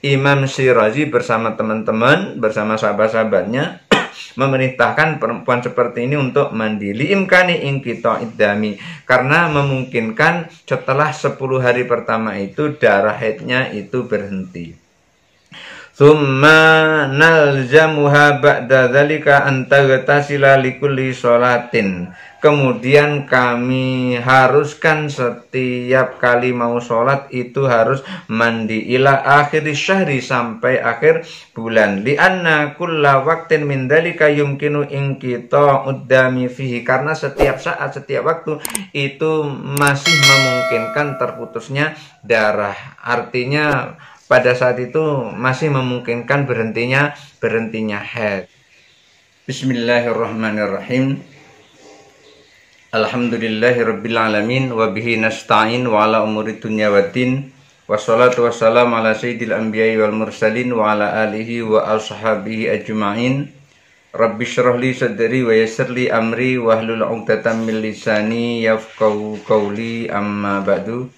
Imam Syirazi bersama teman-teman, bersama sahabat-sahabatnya memerintahkan perempuan seperti ini untuk mandi liimkani ingkito iddami, karena memungkinkan setelah 10 hari pertama itu darah haidnya itu berhenti. Tsumma nalzamuha ba'da dzalika an taghtasila likulli sholatin. Kemudian kami haruskan setiap kali mau sholat itu harus mandi ila akhir syahri, sampai akhir bulan. Lianna kulla waqtin min dzalika yumkinu inqita uddami fihi, karena setiap saat, setiap waktu itu masih memungkinkan terputusnya darah. Artinya pada saat itu masih memungkinkan berhentinya haid. Bismillahirrahmanirrahim. Alhamdulillahirabbil alamin wa bihi nasta'in wa ala umuri dunya waddin. Wassalatu wassalamu ala sayyidil anbiya'i wal mursalin wa ala alihi wa ashabihi ajma'in. Rabbi shrah li sadri wa yassir li amri wa hlul 'uqdatam min lisani yafqahu qawli, amma ba'du.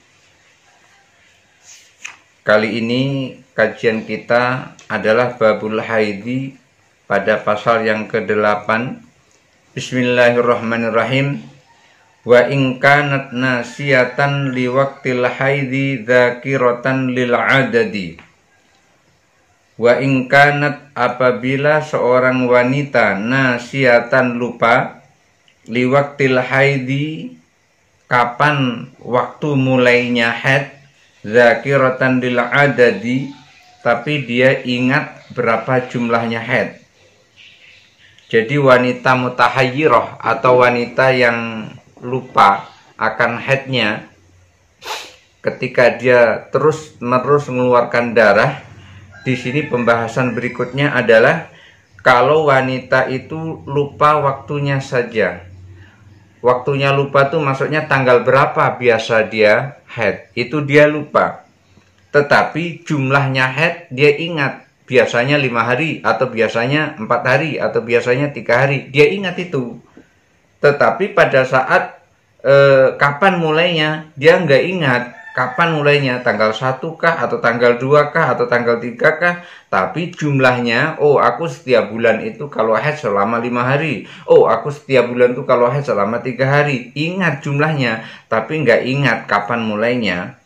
Kali ini kajian kita adalah babul haidi pada pasal yang ke-8. Bismillahirrahmanirrahim. Wa in kanat nasiyatan li waqtil haidi dzakiratan lil adadi. Wa in kanat, apabila seorang wanita nasiyatan lupa, li waqtil haidi, kapan waktu mulainya haid, zakiratan lil adadi, tapi dia ingat berapa jumlahnya haid. Jadi wanita mutahayyirah atau wanita yang lupa akan haidnya, ketika dia terus-menerus mengeluarkan darah, di sini pembahasan berikutnya adalah kalau wanita itu lupa waktunya saja. Waktunya lupa tuh maksudnya tanggal berapa biasa dia haid, itu dia lupa. Tetapi jumlahnya haid dia ingat, biasanya 5 hari, atau biasanya 4 hari, atau biasanya 3 hari, dia ingat itu. Tetapi pada saat kapan mulainya, dia nggak ingat kapan mulainya, tanggal 1 kah, atau tanggal 2 kah, atau tanggal 3 kah. Tapi jumlahnya, oh aku setiap bulan itu kalau haid selama 5 hari, oh aku setiap bulan itu kalau haid selama 3 hari. Ingat jumlahnya, tapi nggak ingat kapan mulainya.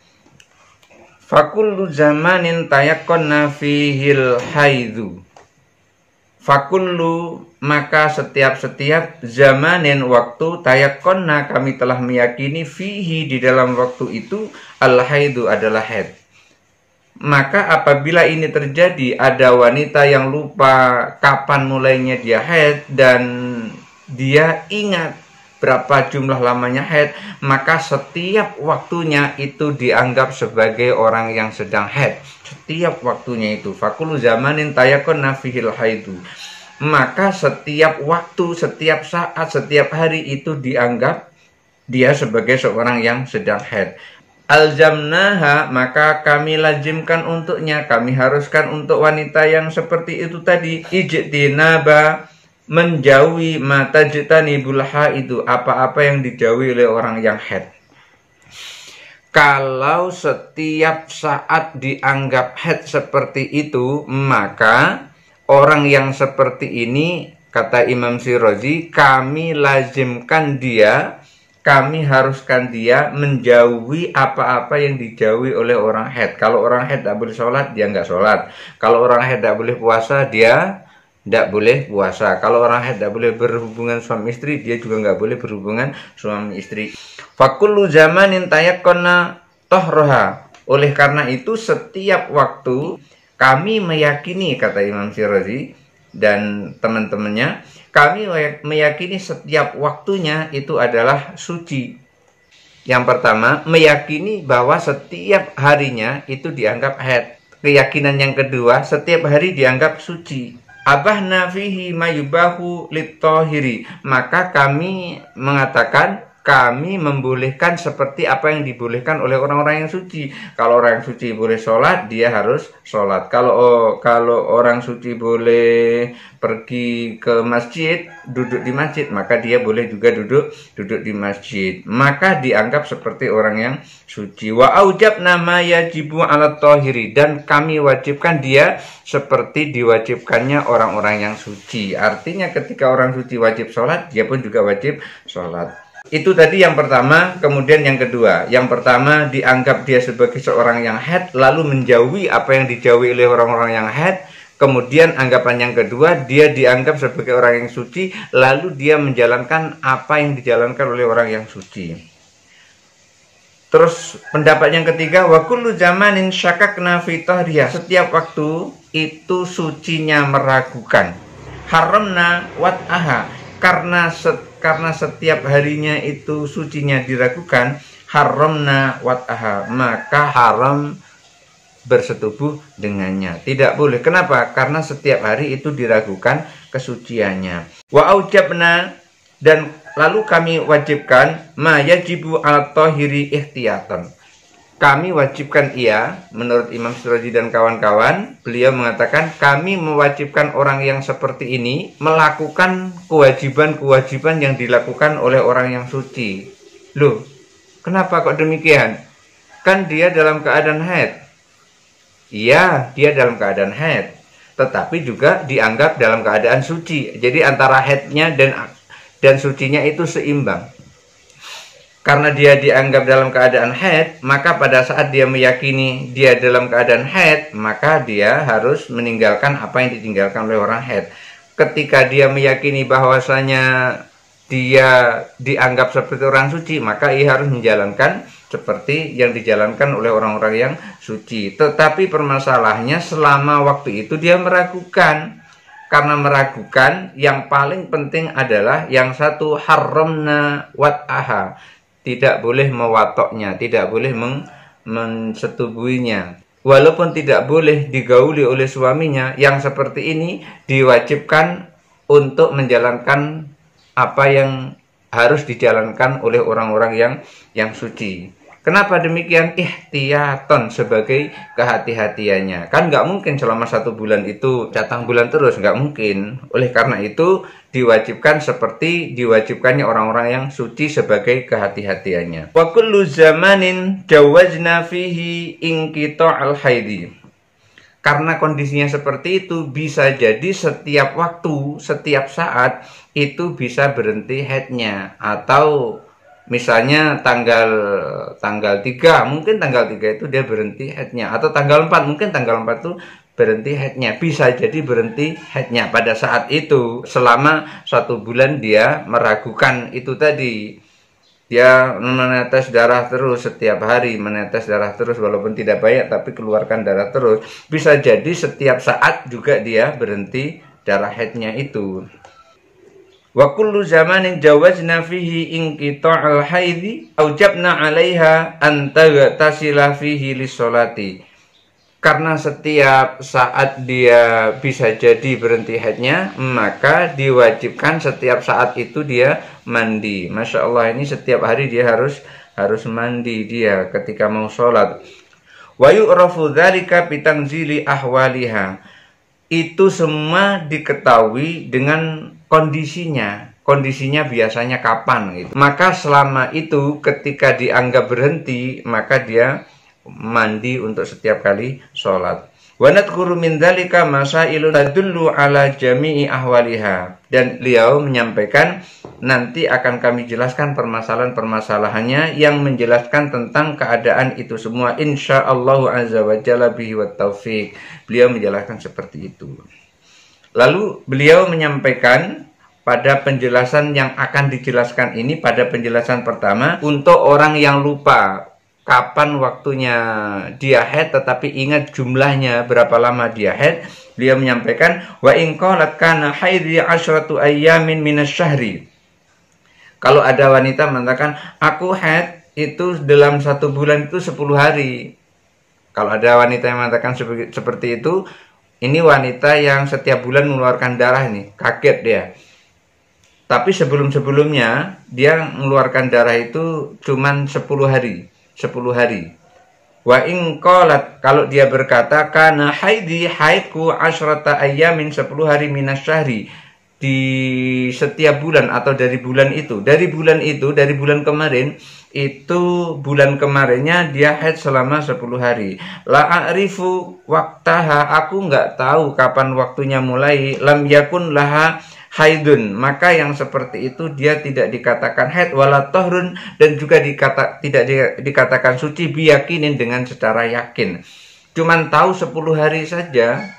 Fakullu zamanin tayakkonna fihil haidu. Fakullu, maka setiap zamanin waktu, tayakkonna kami telah meyakini, fihi di dalam waktu itu, al-haidu adalah haid. Maka apabila ini terjadi, ada wanita yang lupa kapan mulainya dia haid dan dia ingat berapa jumlah lamanya haid, maka setiap waktunya itu dianggap sebagai orang yang sedang haid. Setiap waktunya itu, fakulu zamanin tayakkonna fihil haidu. Maka setiap waktu, setiap saat, setiap hari itu dianggap dia sebagai seorang yang sedang haid. Alzamnaha, maka kami lazimkan untuknya, kami haruskan untuk wanita yang seperti itu tadi, ijtinaba, menjauhi mata jitanibul haidu, apa-apa yang dijauhi oleh orang yang haid. Kalau setiap saat dianggap haid seperti itu, maka orang yang seperti ini, kata Imam Syirazi, kami lazimkan dia, kami haruskan dia menjauhi apa-apa yang dijauhi oleh orang haid. Kalau orang haid tidak boleh sholat, dia nggak sholat. Kalau orang haid tidak boleh puasa, dia tidak boleh puasa. Kalau orang haid tidak boleh berhubungan suami istri, dia juga nggak boleh berhubungan suami istri. Fakullu zamanin tayakkonna tohroha. Oleh karena itu setiap waktu kami meyakini, kata Imam Syirazi dan teman-temannya, kami meyakini setiap waktunya itu adalah suci. Yang pertama, meyakini bahwa setiap harinya itu dianggap haid. Keyakinan yang kedua, setiap hari dianggap suci. Abahna fihi mayubahu littohiri. Maka kami mengatakan kami membolehkan seperti apa yang dibolehkan oleh orang-orang yang suci. Kalau orang yang suci boleh sholat, dia harus sholat. Kalau orang suci boleh pergi ke masjid, duduk di masjid, maka dia boleh juga duduk di masjid. Maka dianggap seperti orang yang suci. Wa aujabna ma yajibu 'ala thahiri, dan kami wajibkan dia seperti diwajibkannya orang-orang yang suci. Artinya ketika orang suci wajib sholat, dia pun juga wajib sholat. Itu tadi yang pertama. Kemudian yang kedua, yang pertama dianggap dia sebagai seorang yang haid, lalu menjauhi apa yang dijauhi oleh orang-orang yang haid. Kemudian anggapan yang kedua, dia dianggap sebagai orang yang suci, lalu dia menjalankan apa yang dijalankan oleh orang yang suci. Terus pendapat yang ketiga, wa kullu zamanin syakakna fi tahriha, setiap waktu itu sucinya meragukan. Haramna wat'aha, karena setiap harinya itu sucinya diragukan. Haramna wat'aha, maka haram bersetubuh dengannya. Tidak boleh. Kenapa? Karena setiap hari itu diragukan kesuciannya. Wa aujabna, dan lalu kami wajibkan ma yajibu 'ala thahiri ihtiyatan. Kami wajibkan ia, menurut Imam Syirazi dan kawan-kawan, beliau mengatakan kami mewajibkan orang yang seperti ini melakukan kewajiban-kewajiban yang dilakukan oleh orang yang suci. Loh, kenapa kok demikian? Kan dia dalam keadaan haid. Iya, dia dalam keadaan haid, tetapi juga dianggap dalam keadaan suci. Jadi antara haidnya dan sucinya itu seimbang. Karena dia dianggap dalam keadaan haid, maka pada saat dia meyakini dia dalam keadaan haid, maka dia harus meninggalkan apa yang ditinggalkan oleh orang haid. Ketika dia meyakini bahwasanya dia dianggap seperti orang suci, maka ia harus menjalankan seperti yang dijalankan oleh orang-orang yang suci. Tetapi permasalahannya selama waktu itu dia meragukan. Karena meragukan, yang paling penting adalah yang satu, haramna wat'aha, tidak boleh mewatoknya, tidak boleh mensetubuhinya. Walaupun tidak boleh digauli oleh suaminya, yang seperti ini diwajibkan untuk menjalankan apa yang harus dijalankan oleh orang-orang yang suci. Kenapa demikian? Ihtiyaton, sebagai kehati-hatiannya. Kan nggak mungkin selama 1 bulan itu datang bulan terus, nggak mungkin. Oleh karena itu diwajibkan seperti diwajibkannya orang-orang yang suci sebagai kehati-hatiannya. Wa kullu zamanin jawazna fihi inqita'al haidi. Karena kondisinya seperti itu, bisa jadi setiap waktu, setiap saat itu bisa berhenti haidnya. Atau misalnya tanggal 3, mungkin tanggal 3 itu dia berhenti haidnya, atau tanggal 4, mungkin tanggal 4 itu berhenti haidnya. Bisa jadi berhenti haidnya pada saat itu. Selama 1 bulan dia meragukan itu tadi. Dia menetes darah terus setiap hari, menetes darah terus walaupun tidak banyak tapi keluarkan darah terus. Bisa jadi setiap saat juga dia berhenti darah haidnya itu. Wa kullu zamanin jawazna fihi inqita'al haidhi aujabna 'alaiha an taghtasila fihi lis-sholati. Karena setiap saat dia bisa jadi berhenti haidnya, maka diwajibkan setiap saat itu dia mandi. Masya Allah, ini setiap hari dia harus mandi dia ketika mau sholat. Wa yu'rafu dzalika bitanzili ahwaliha. Itu semua diketahui dengan kondisinya. Kondisinya biasanya kapan gitu. Maka selama itu ketika dianggap berhenti, maka dia mandi untuk setiap kali sholat. Wa nadhkuru min dzalika masailun tadullu ala jami'i ahwaliha. Dan beliau menyampaikan nanti akan kami jelaskan permasalahan-permasalahannya yang menjelaskan tentang keadaan itu semua, insyaallah azza wa jalla bihi wat taufiq. Beliau menjelaskan seperti itu. Lalu beliau menyampaikan pada penjelasan yang akan dijelaskan ini, pada penjelasan pertama, untuk orang yang lupa kapan waktunya dia haid tetapi ingat jumlahnya berapa lama dia haid, beliau menyampaikan wa in qalat kana haidhi 'ashratu ayyamin minasyahri. Kalau ada wanita mengatakan aku haid itu dalam 1 bulan itu 10 hari. Kalau ada wanita yang mengatakan seperti itu, ini wanita yang setiap bulan mengeluarkan darah, nih kaget dia. Tapi sebelum-sebelumnya dia mengeluarkan darah itu cuman 10 hari. 10 hari. Wa in qalat, kalau dia berkata kana haidku asyrata ayyamin, 10 hari minasyahri, di setiap bulan atau dari bulan itu. Dari bulan kemarin itu, bulan kemarinnya dia haid selama 10 hari. La a'rifu waqtaha, aku enggak tahu kapan waktunya mulai. Lam yakun laha haidun, maka yang seperti itu dia tidak dikatakan haid, wala tohrun, dan juga tidak dikatakan suci, biyakinin, dengan secara yakin. Cuman tahu 10 hari saja,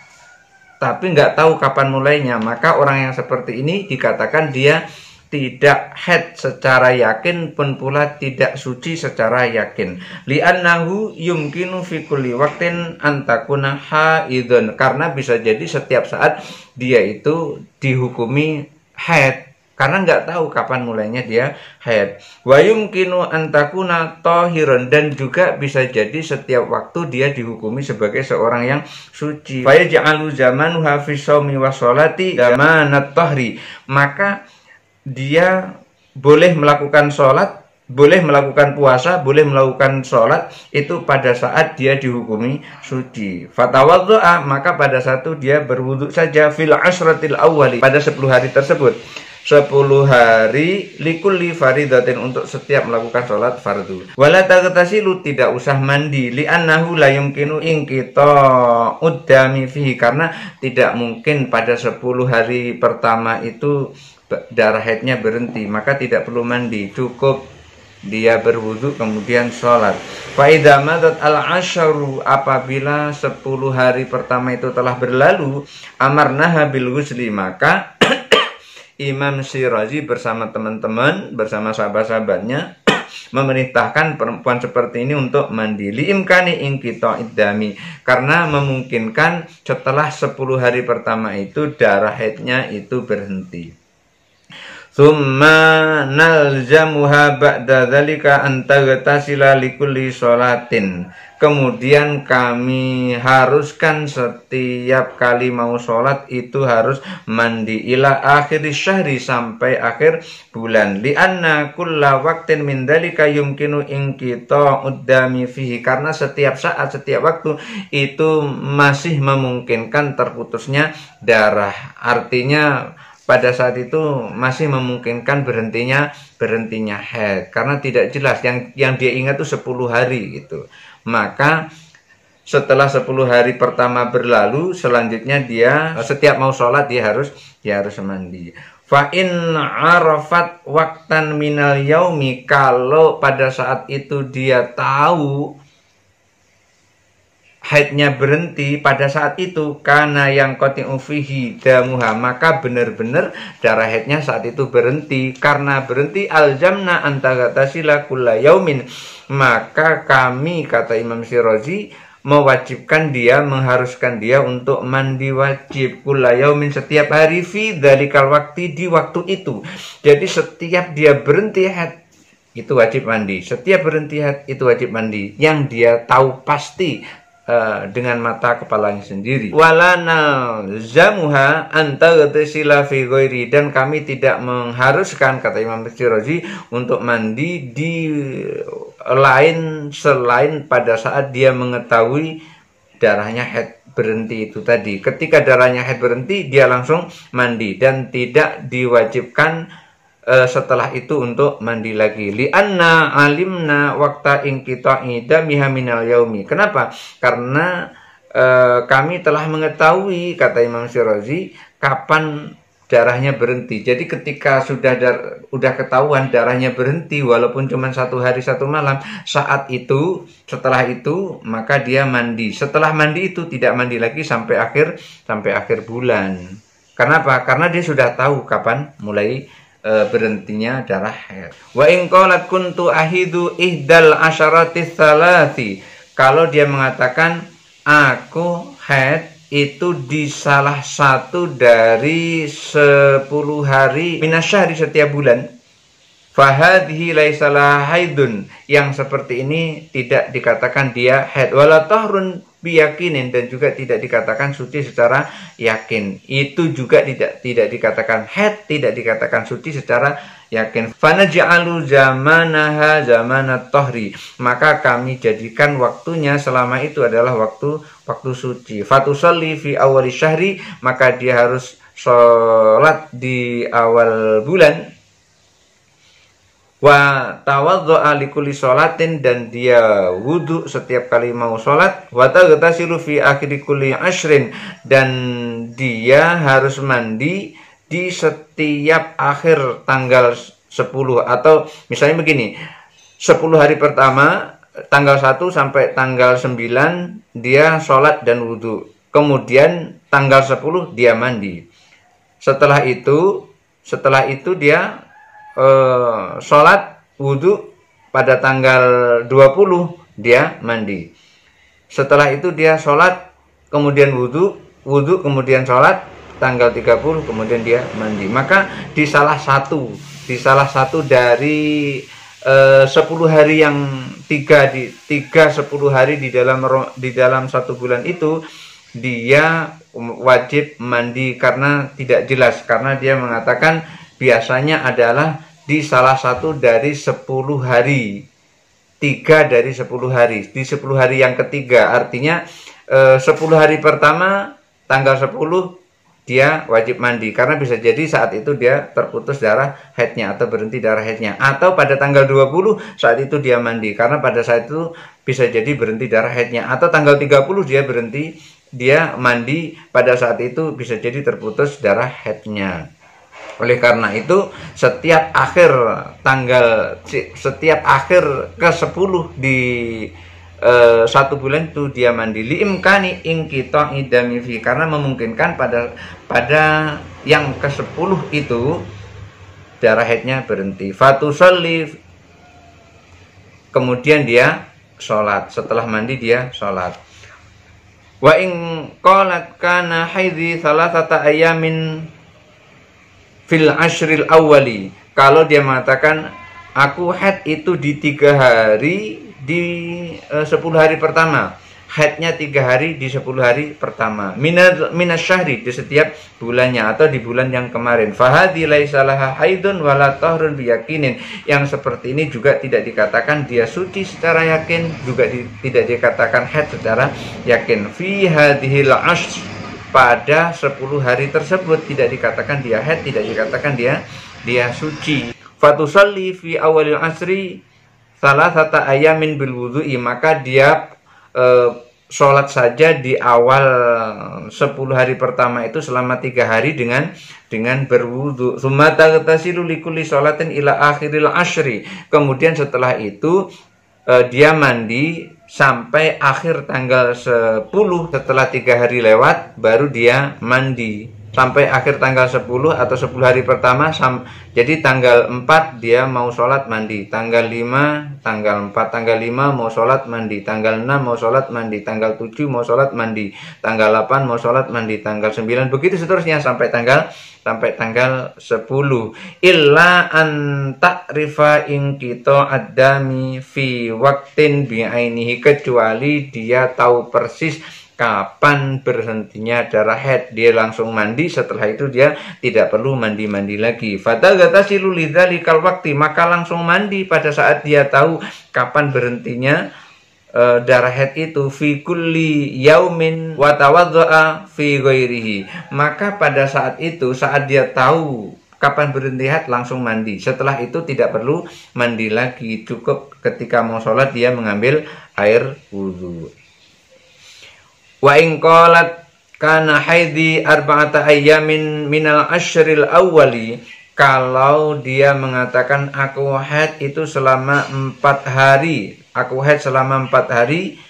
tapi nggak tahu kapan mulainya, maka orang yang seperti ini dikatakan dia tidak haid secara yakin, pun pula tidak suci secara yakin. Li'annahu yumkinu fi kulli waqtin antakuna haidun, karena bisa jadi setiap saat dia itu dihukumi haid, karena nggak tahu kapan mulainya dia haid. Wa yumkinu antakuna tohiron, dan juga bisa jadi setiap waktu dia dihukumi sebagai seorang yang suci. Fa yaj'alu zamanuha fi shaumi wa sholati zamanat tohri, maka dia boleh melakukan sholat, boleh melakukan puasa, boleh melakukan sholat itu pada saat dia dihukumi suci. Fatawaddu'a, maka pada saat itu dia berwudu saja, fil asratil awwali, pada 10 hari tersebut. 10 hari likulli faridatin, untuk setiap melakukan sholat fardu. Wala taghtasilu, tidak usah mandi, li'annahu la yumkinu inqita uddami fihi, karena tidak mungkin pada 10 hari pertama itu darah haidnya berhenti, maka tidak perlu mandi, cukup dia berwudu kemudian sholat. Fa idza madat al-asharu, apabila 10 hari pertama itu telah berlalu, amarnaha bil ghusli, maka Imam Syirazi bersama teman-teman, bersama sahabat-sahabatnya memerintahkan perempuan seperti ini untuk mandi, liimkani inqita iddami, karena memungkinkan setelah 10 hari pertama itu darah haidnya itu berhenti. Tsumma nalzamuha ba'da dzalika an taghtasila likulli sholatin. Kemudian kami haruskan setiap kali mau sholat itu harus mandi ila akhir syahri, sampai akhir bulan. Li'anna kulla waqtin min dzalika yumkinu inqita uddami fihi, karena setiap saat, setiap waktu itu masih memungkinkan terputusnya darah. Artinya pada saat itu masih memungkinkan berhentinya haid, karena tidak jelas, yang dia ingat itu 10 hari gitu. Maka setelah 10 hari pertama berlalu, selanjutnya dia setiap mau sholat dia harus mandi. Fa in arafat waqtan minal yaumi, kalau pada saat itu dia tahu haidnya berhenti pada saat itu, karena yang qati'u fihi damuha, maka benar-benar darah haidnya saat itu berhenti. Karena berhenti, aljamna antagatasila kulla yaumin, maka kami, kata Imam Syirazi, mewajibkan dia, mengharuskan dia untuk mandi wajib kulla yaumin, setiap hari, fi dzalikal waqti, di waktu itu. Jadi setiap dia berhenti haid itu wajib mandi, setiap berhenti haid itu wajib mandi, yang dia tahu pasti dengan mata kepalanya sendiri. Walana zamuha antaghtasila fi ghairi, dan kami tidak mengharuskan, kata Imam Syirazi, untuk mandi di lain selain pada saat dia mengetahui darahnya haid berhenti itu tadi. Ketika darahnya haid berhenti, dia langsung mandi dan tidak diwajibkan setelah itu untuk mandi lagi. Li'anna alimna waqta inqita'i damiha minal yaumi. Kenapa? Karena kami telah mengetahui, kata Imam Syirazi, kapan darahnya berhenti. Jadi ketika sudah ketahuan darahnya berhenti, walaupun cuma 1 hari 1 malam, saat itu, setelah itu, maka dia mandi. Setelah mandi itu tidak mandi lagi sampai akhir bulan. Kenapa? Karena dia sudah tahu kapan mulai berhentinya darah haid. Wa in qalat kuntu ahidu ihdal asyaratis salati, kalau dia mengatakan aku haid itu di salah satu dari 10 hari minasyahri, setiap bulan, fahadhihi laisa laha haidun, yang seperti ini tidak dikatakan dia haid, wala tahrun, biyakinin, dan juga tidak dikatakan suci secara yakin. Itu juga tidak dikatakan haid, tidak dikatakan suci secara yakin. Fanaj'alu zamanaha zamanat tohri, maka kami jadikan waktunya selama itu adalah waktu suci. Fatusalli fi awali syahri, maka dia harus sholat di awal bulan. Wa tawaddu'a likulli sholatin, dan dia wudu setiap kali mau sholat. Wa taghtasilu fi akhiri kulli ashrin, dan dia harus mandi di setiap akhir tanggal 10. Atau misalnya begini, 10 hari pertama tanggal 1 sampai tanggal 9 dia sholat dan wudu. Kemudian tanggal 10 dia mandi. Setelah itu dia sholat wudu, pada tanggal 20 dia mandi. Setelah itu dia sholat, kemudian wudu kemudian sholat, tanggal 30 kemudian dia mandi. Maka di salah satu dari 10 hari yang 10 hari di dalam 1 bulan itu, dia wajib mandi karena tidak jelas, karena dia mengatakan biasanya adalah di salah satu dari 10 hari, 3 dari 10 hari, di 10 hari yang ketiga. Artinya 10 hari pertama tanggal 10 dia wajib mandi, karena bisa jadi saat itu dia terputus darah haidnya atau berhenti darah haidnya. Atau pada tanggal 20 saat itu dia mandi, karena pada saat itu bisa jadi berhenti darah haidnya. Atau tanggal 30 dia mandi, pada saat itu bisa jadi terputus darah haidnya. Oleh karena itu setiap akhir ke-10 di 1 bulan itu dia mandi. Liimkani inqita'i dami fi, karena memungkinkan pada yang ke-10 itu darah haidnya berhenti. Fatusalli, kemudian dia sholat. Setelah mandi dia sholat. Wa in qalat kana haidhi salasata ayamin fil ashril awwali, kalau dia mengatakan aku haid itu di 3 hari di 10 hari pertama, haidnya 3 hari di 10 hari pertama, minas syahri, di setiap bulannya atau di bulan yang kemarin. Fahadi laisa laha haidun wala tahrun biyakinin, yang seperti ini juga tidak dikatakan dia suci secara yakin, juga tidak dikatakan haid secara yakin. Fi hadhil ashr, pada 10 hari tersebut tidak dikatakan dia haid, tidak dikatakan dia suci. Fatusalli fi awalil asri salasata ayamin bil wudu'i, maka dia sholat saja di awal 10 hari pertama itu selama 3 hari dengan berwudu. Tsumma taghtasilu likulli sholatin ila akhiril ashri, kemudian setelah itu dia mandi sampai akhir tanggal 10. Setelah 3 hari lewat baru dia mandi sampai akhir tanggal 10 atau 10 hari pertama. Jadi tanggal 4 dia mau sholat mandi, tanggal 5 tanggal 4 tanggal 5 mau sholat mandi, tanggal 6 mau sholat mandi, tanggal 7 mau sholat mandi, tanggal 8 mau sholat mandi, tanggal 9, begitu seterusnya sampai tanggal 10. Illa an ta'rifa inqita ad-dami fi waqtin bi'ainihi, kecuali dia tahu persis kapan berhentinya darah haid, dia langsung mandi, setelah itu dia tidak perlu mandi-mandi lagi. Fataghtasilu lidzalikal waqti, maka langsung mandi pada saat dia tahu kapan berhentinya darah haid itu. Fi kulli yaumin wa tawaddu'a fi ghairihi, maka pada saat itu, saat dia tahu kapan berhenti haid, langsung mandi. Setelah itu tidak perlu mandi lagi, cukup ketika mau sholat dia mengambil air wudhu. Wa in qalat kana haidhi arba'ata ayyamin minal ashril awwali, kalau dia mengatakan aku haid itu selama 4 hari, aku haid selama 4 hari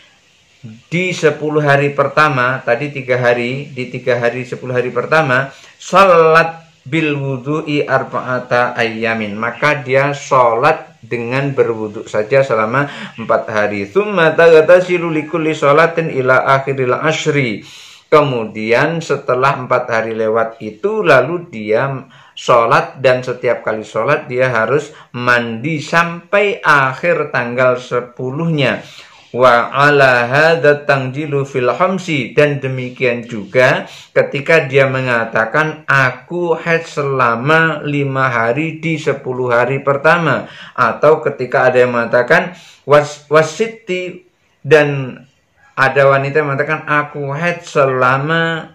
di 10 hari pertama, tadi 3 hari, di 3 hari 10 hari pertama, salat bil wudu'i arba'ata ayyamin, maka dia sholat dengan berwudu saja selama 4 hari. Tsumma taghtasilu likulli sholatin ila akhiril ashri, kemudian setelah 4 hari lewat itu lalu dia sholat, dan setiap kali sholat dia harus mandi sampai akhir tanggal 10-nya. Wa ala hadza tangjilu fil khamsi, dan demikian juga ketika dia mengatakan aku haid selama 5 hari di 10 hari pertama, atau ketika ada yang mengatakan wasitti, dan ada wanita yang mengatakan aku haid selama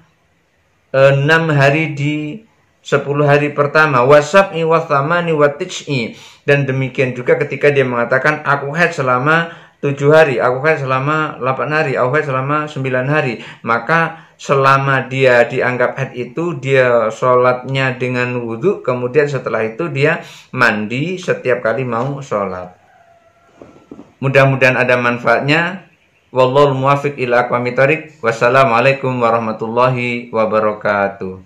6 hari di 10 hari pertama, wasab'i wathamani watis'i, dan demikian juga ketika dia mengatakan aku haid selama 7 hari, aku haid selama 8 hari, aku haid selama 9 hari, maka selama dia dianggap haid itu dia sholatnya dengan wudhu, kemudian setelah itu dia mandi setiap kali mau sholat. Mudah-mudahan ada manfaatnya. Wallahul muwaffiq ila aqwamit thoriq. Wassalamualaikum warahmatullahi wabarakatuh.